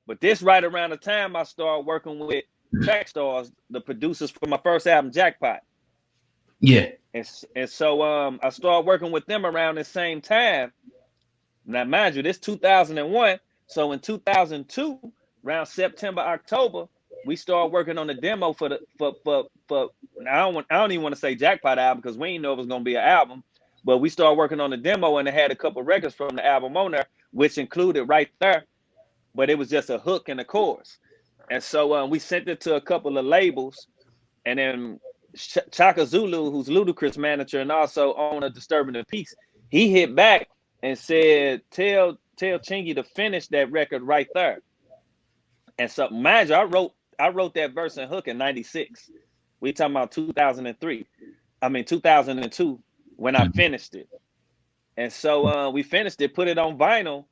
But this right around the time I started working with Track Stars, the producers for my first album, Jackpot. Yeah. And so I started working with them around the same time. Now, mind you, this 2001. So in 2002, around September, October, we started working on the demo for the for. I don't even want to say Jackpot album because we didn't know it was gonna be an album, but we started working on the demo and it had a couple records from the album on there, which included right there, but it was just a hook and a chorus. And so we sent it to a couple of labels, and then Chaka Zulu, who's Ludacris manager and also owner of Disturbing the Peace, he hit back and said, "Tell Chingy to finish that record right there." And so, mind you, I wrote that verse and hook in '96. We talking about 2003. I mean 2002 when I finished it. And so we finished it, put it on vinyl,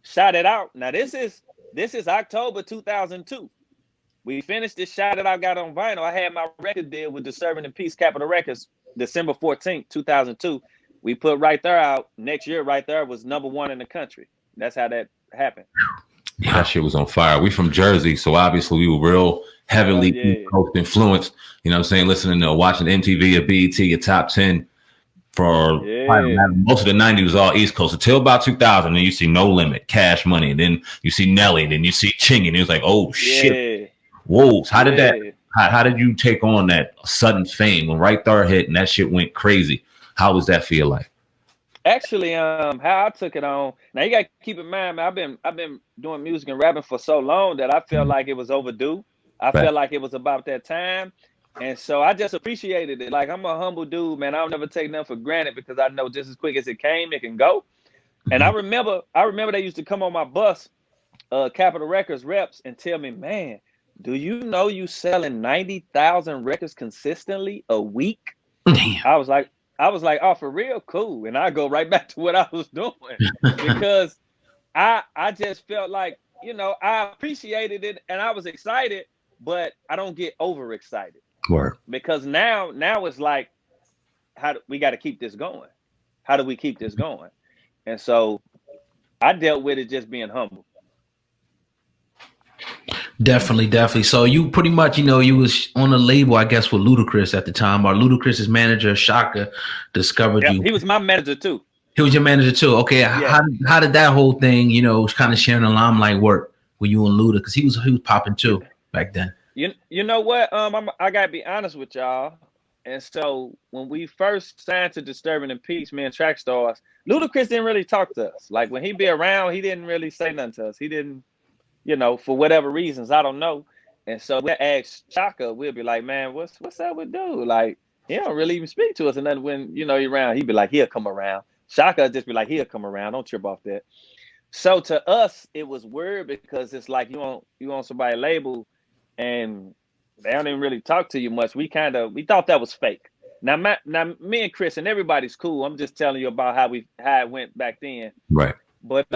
shot it out. Now this is October 2002. We finished this, shot it out, got on vinyl. I had my record deal with Disturbing the Peace Capitol Records December 14th, 2002. We put Right There out. Next year, Right There was #1 in the country. That's how that happened. Yeah, that shit was on fire. We from Jersey, so obviously we were real heavily yeah. Coast influenced. You know what I'm saying? Listening to watching MTV or BET, your top 10 for most of the 90s was all East Coast until about 2000. Then you see No Limit, Cash Money, and then you see Nelly, then you see Chingy, and it was like, oh shit, whoa! How did that? How did you take on that sudden fame when Right There hit and that shit went crazy? How was that feel like? Actually, how I took it on. Now you gotta keep in mind, man, I've been doing music and rapping for so long that I felt like it was overdue. I felt like it was about that time. And so I just appreciated it. Like, I'm a humble dude, man. I'll never take nothing for granted because I know just as quick as it came, it can go. And I remember they used to come on my bus, Capitol Records reps, and tell me, man, do you know you selling 90,000 records consistently a week? Damn. I was like, oh, for real? Cool. And I go right back to what I was doing because I just felt like, I appreciated it and I was excited, but I don't get overexcited. Word. Because now it's like, we got to keep this going? How do we keep this going? And so I dealt with it just being humble. Definitely. So you pretty much, you was on a label, I guess, with Ludacris at the time, or Ludacris's manager, Shaka, discovered you. He was my manager too. He was your manager too. Okay. Yeah. How did that whole thing, kind of sharing the limelight work with you and Luda? Because he was popping too back then. You know what? I gotta be honest with y'all. And so when we first signed to Disturbing the Peace, me and Track Stars, Ludacris didn't really talk to us. Like, when he be around, he didn't really say nothing to us. He didn't, for whatever reasons, I don't know. And so we ask Chaka, we'll be like, man, what's up with dude? Like, he don't really even speak to us. And then when he around, he'd be like, he'll come around. Shaka just be like, he'll come around. Don't trip off that. So to us, it was weird because it's like you on somebody's label and they don't even really talk to you much. We thought that was fake. Now me and Chris and everybody's cool. I'm just telling you about how it went back then. Right. But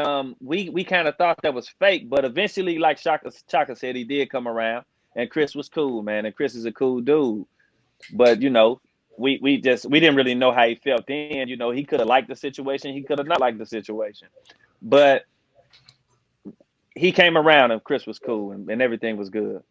we kind of thought that was fake. But eventually, like Chaka said, he did come around, and Chris was cool, man. And Chris is a cool dude. But we didn't really know how he felt then. He could have liked the situation, he could have not liked the situation. But he came around and Chris was cool and everything was good.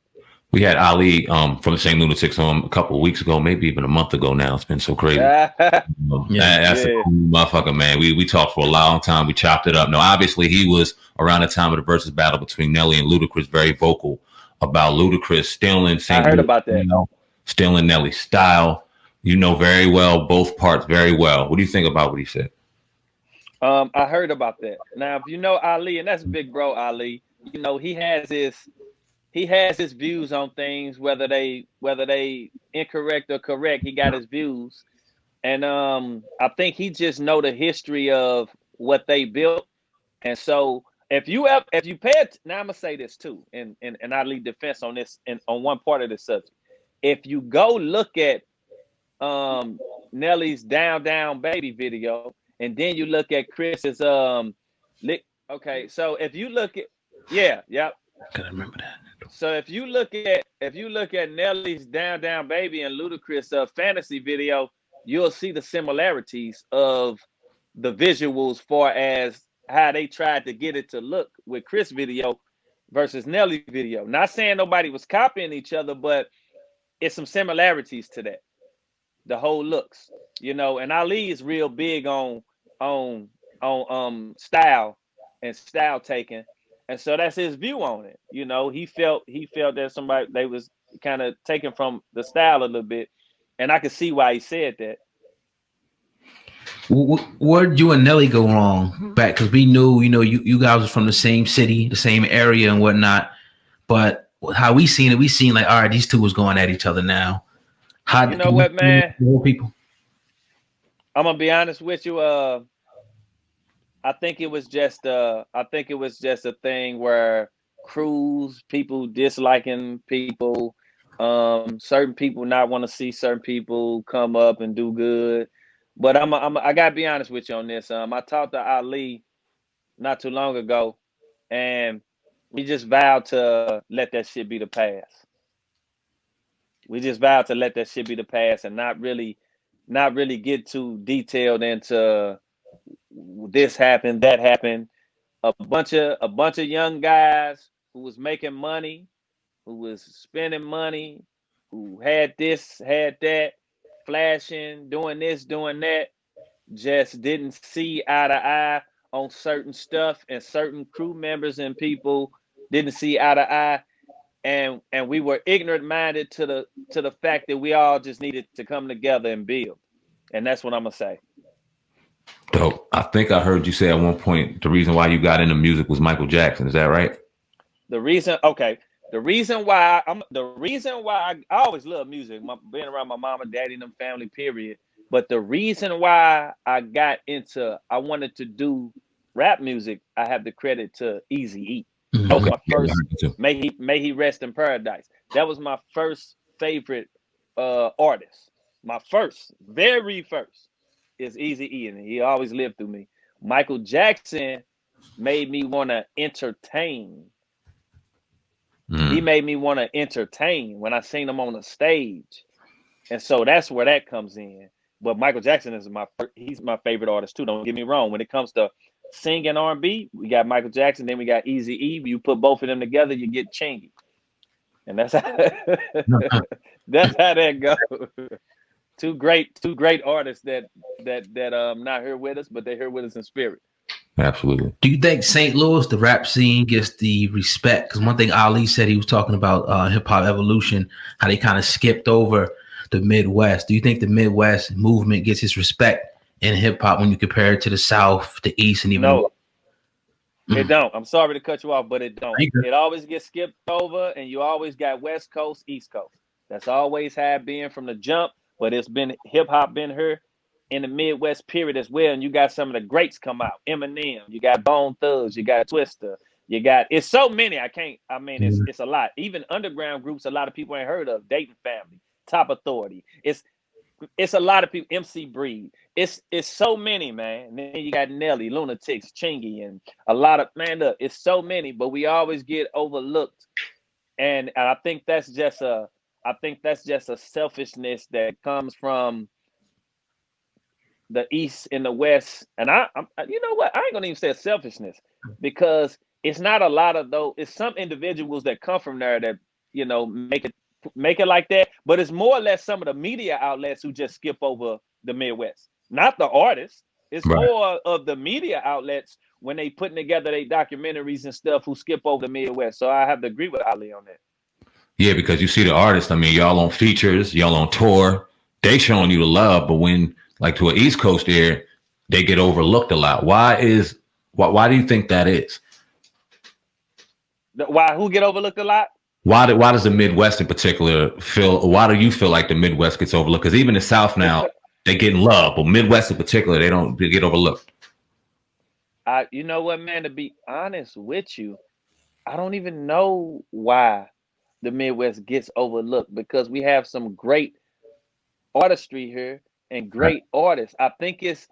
We had Ali from the same Lunatics on a couple of weeks ago, maybe even a month ago now. It's been so crazy. That's a cool motherfucker, man. We talked for a long time. We chopped it up. Now, obviously, he was around the time of the versus battle between Nelly and Ludacris, very vocal about Ludacris stealing. I heard about that. Stealing Nelly's style. Very well, both parts very well. What do you think about what he said? I heard about that. Now, if you know Ali, and that's big bro Ali, he has his views on things, whether they incorrect or correct. He got his views, and I think he just know the history of what they built. And so if you pay it, now I'm gonna say this too, and I lead defense on this and on one part of the subject. If you go look at Nelly's Down Down Baby video, and then you look at Chris's okay, so if you look at I gotta remember that. So if you look at Nelly's Down Down Baby and Ludacris fantasy video, you'll see the similarities of the visuals far as how they tried to get it to look with Chris video versus Nelly video. Not saying nobody was copying each other, but it's some similarities to that. The whole looks, and Ali is real big on style and style taking. And so that's his view on it. He felt that somebody they was kind of taken from the style a little bit. And I could see why he said that. Where'd you and Nelly go wrong back? Because we knew, you guys were from the same city, the same area and whatnot. But how we seen like, all right, these two was going at each other now. How You know what, man? People. I'm gonna be honest with you. I think it was just a thing where crews, people disliking people, certain people not want to see certain people come up and do good. But I gotta be honest with you on this. I talked to Ali not too long ago, and we just vowed to let that shit be the past. We just vowed to let that shit be the past and not really get too detailed into this happened, that happened. A bunch of young guys who was making money, who was spending money, who had this, had that, flashing, doing this, doing that, just didn't see eye to eye on certain stuff, and certain crew members and people didn't see eye to eye, and we were ignorant minded to the fact that we all just needed to come together and build. And that's what I'm gonna say. Dope. I think I heard you say at one point the reason why you got into music was Michael Jackson. Is that right? The reason why I always love music, being around my mom and daddy and them family, period. But the reason why I wanted to do rap music, I have the credit to Easy E. That was Okay. my Yeah, I first. heard you too. May he rest in paradise. That was my first favorite artist. My first, very first, is Easy E, and he always lived through me. Michael Jackson made me want to entertain. He Mm. made me want to entertain when I seen him on the stage, and so that's where that comes in. But Michael Jackson he's my favorite artist too. Don't get me wrong. When it comes to singing R&B, we got Michael Jackson, then we got Easy E. You put both of them together, you get Chingy, and that's how that's how that goes. Two great artists that not here with us, but they're here with us in spirit. Absolutely. Do you think St. Louis, the rap scene, gets the respect? Because one thing Ali said, he was talking about hip hop evolution, how they kind of skipped over the Midwest. Do you think the Midwest movement gets its respect in hip hop when you compare it to the South, the East, and even the No, West? it don't. I'm sorry to cut you off, but it don't. Thank you. It always gets skipped over, and you always got West Coast, East Coast. That's always had been from the jump. But it's been hip hop been here in the Midwest period as well. And you got some of the greats come out. Eminem, you got Bone Thugs, you got Twister, you got it's so many. I can't. I mean, it's a lot. Even underground groups, a lot of people ain't heard of. Dayton Family, Top Authority. It's a lot of people. MC Breed. It's so many, man. And then you got Nelly, Lunatics, Chingy, and a lot of man. Look, it's so many, but we always get overlooked. And I think that's just a selfishness that comes from the East and the West. And you know what? I ain't gonna even say selfishness, because it's not a lot of those. It's some individuals that come from there that make it like that. But it's more or less some of the media outlets who just skip over the Midwest, not the artists. It's Right. more of the media outlets when they putting together their documentaries and stuff who skip over the Midwest. So I have to agree with Ali on that. Yeah, because you see the artists. I mean, y'all on features, y'all on tour. They showing you the love, but when like to an East Coast air, they get overlooked a lot. Why do you think that is? Why? Who get overlooked a lot? Why does the Midwest in particular feel? Why do you feel like the Midwest gets overlooked? Because even the South now Because they get love, but Midwest in particular they get overlooked. you know what, man? To be honest with you, I don't even know why the Midwest gets overlooked, because we have some great artistry here and Right. great artists. I think it's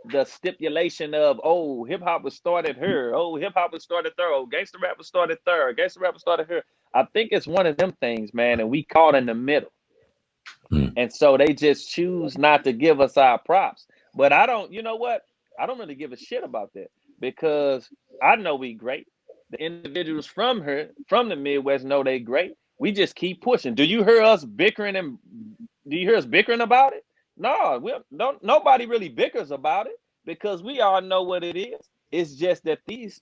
the stipulation of, oh, hip hop was started here, oh, hip hop was started there, oh, gangster rap was started there, gangster rap was started here. I think it's one of them things, man, and we caught in the middle. Mm. And so they just choose not to give us our props. But I don't, you know what? I don't really give a shit about that, because I know we great. The individuals from the Midwest know they great. We just keep pushing. Do you hear us bickering about it? No, we don't. Nobody really bickers about it because we all know what it is. It's just that these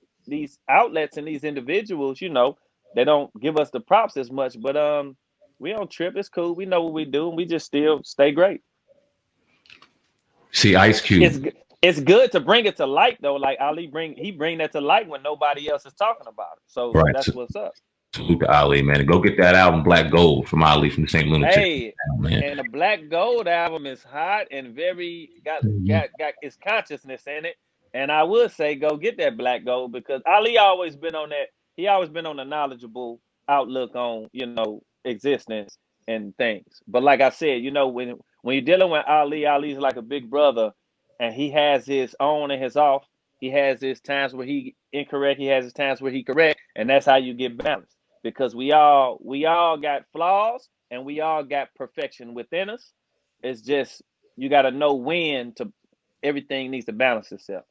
outlets and these individuals, they don't give us the props as much. But we don't trip. It's cool. We know what we do, and we just still stay great. See, Ice Cube. It's good to bring it to light though. Like Ali bring that to light when nobody else is talking about it. So Right. that's what's up. Salute to Ali, man. Go get that album Black Gold from Ali from the St. Lunatic. Hey, man. And the Black Gold album is hot and very got its consciousness in it. And I would say go get that Black Gold because Ali always been on that. He always been on a knowledgeable outlook on, existence and things. But like I said, when you're dealing with Ali's like a big brother. And he has his on and his off. He has his times where he incorrect. He has his times where he correct, and that's how you get balanced. Because we all got flaws, and we all got perfection within us. It's just you got to know when to. Everything needs to balance itself.